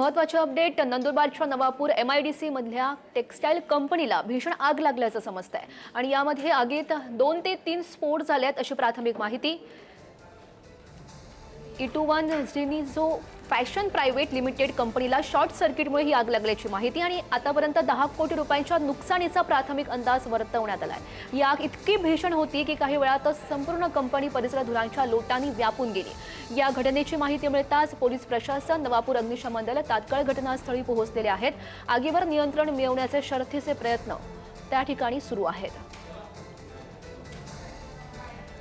महत्त्वाचे update नंदुरबारच्या Navapur MIDC मधल्या textile कंपनीला भीषण आग लागल्याचं समजतंय आणि यामध्ये आगीत 2 ते 3 स्फोट झालेत अशी प्राथमिक माहिती। E21 झिनिझो फॅशन प्रायव्हेट लिमिटेड कंपनीला शॉर्ट सर्किटमुळे ही आग लागल्याची माहिती आणि आतापर्यंत 10 कोटी रुपयांच्या नुकसानीचा प्राथमिक अंदाज वर्तवण्यात आलाय। ही आग इतकी भीषण होती की काही वेळातच संपूर्ण कंपनी परिसर धुरांच्या लोटांनी व्यापून गेली। या घटनेची माहिती मिळताच पोलीस प्रशासन, नवापूर अग्निशमन दल तात्काळ घटनास्थळी पोहोचलेले आहेत। आगीवर नियंत्रण मिळवण्याचे शर्थीचे प्रयत्न त्या ठिकाणी सुरू आहेत।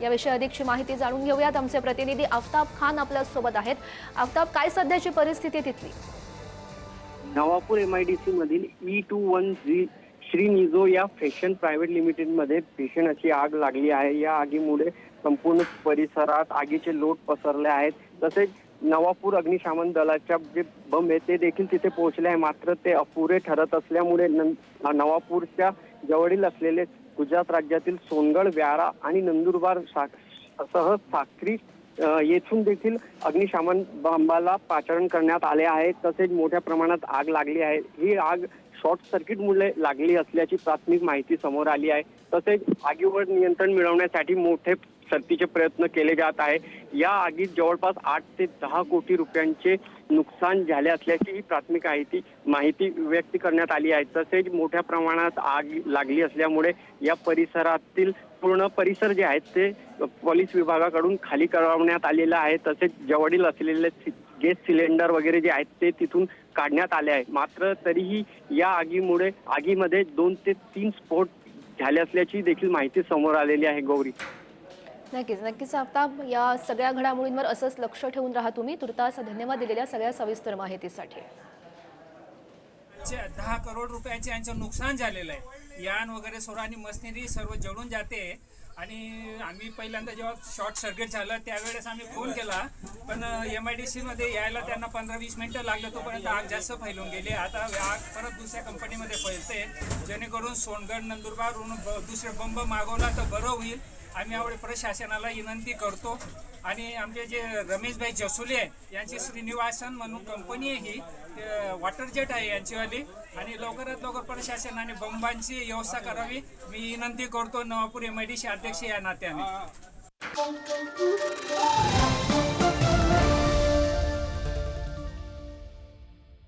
याविषयी अधिकची माहिती जाणून घेऊयात। आमचे प्रतिनिधी आफताब खान आपल्या सोबत आहेत। आफताब, काय सध्याची परिस्थिती तिथली? नवापूर MIDC मधील E21 झिनिझो या फॅशन प्रायव्हेट लिमिटेड मध्ये भीषण अशी आग लागली आहे। या आगीमुळे संपूर्ण परिसरात आगीचे लोट पसरले आहेत। तसेच नवापूर अग्निशमन दलाच्या जे बंब आहेत ते देखील तिथे पोहोचले आहे, मात्र ते अपुरे ठरत असल्यामुळे नवापूरच्या जवळील असलेले गुजरात राज्यातील सोनगड, व्यारा आणि नंदुरबार सह साक्री येथून देखील अग्निशमन बंबाला पाचारण करण्यात आले आहे। तसेच मोठ्या प्रमाणात आग लागली आहे। ही आग शॉर्ट सर्किटमुळे लागली असल्याची प्राथमिक माहिती समोर आली आहे। तसेच आगीवर नियंत्रण मिळवण्यासाठी मोठे शर्थीचे प्रयत्न केले जात आहे। या आगीत जवळपास 8 ते 10 कोटी रुपयांचे नुकसान झाले असल्याची ही प्राथमिक माहिती व्यक्त करण्यात आली आहे। तसेच मोठ्या प्रमाणात आग लागली असल्यामुळे या परिसरातील पूर्ण परिसर जे आहेत ते पोलीस विभागाकडून खाली करवण्यात आलेला आहे। तसेच जवळील असलेले गॅस सिलेंडर वगैरे जे आहेत ते तिथून काढण्यात आले आहे। मात्र तरीही या आगीमध्ये 2 ते 3 स्फोट झाले असल्याची देखील माहिती समोर आलेली आहे। गौरी, नक्कीच आफताब, या सगळ्या घडामोडींवर असंच लक्ष ठेवून राहा तुम्ही। तुर्तास धन्यवाद दिलेल्या सगळ्या सविस्तर माहितीसाठी। 10 करोड रुपयाचे यांचं नुकसान झालेलं आहे। यान वगैरे सर्व आणि मशिनरी सर्व जळून जाते आणि आम्ही पहिल्यांदा जेव्हा शॉर्ट सर्किट झालं त्यावेळेस आम्ही फोन केला, पण MIDC मध्ये यायला त्यांना 15-20 मिनिटं लागले, तोपर्यंत आग जास्त फैलून गेली। आता आग परत दुसऱ्या कंपनीमध्ये फैलते, जेणेकरून सोनगड, नंदुरबारहून दुसरे बंब मागवला तर बरं होईल। आम्ही यावेळी प्रशासनाला विनंती करतो आणि आमचे जे रमेशभाई जसुले यांची श्रीनिवासन म्हणून कंपनी आहे, ही वॉटर जेट आहे यांचीवाली, आणि लवकरात लवकर प्रशासनाने बंबांची व्यवस्था करावी मी विनंती करतो नवापूर MIDC अध्यक्ष या नात्याने।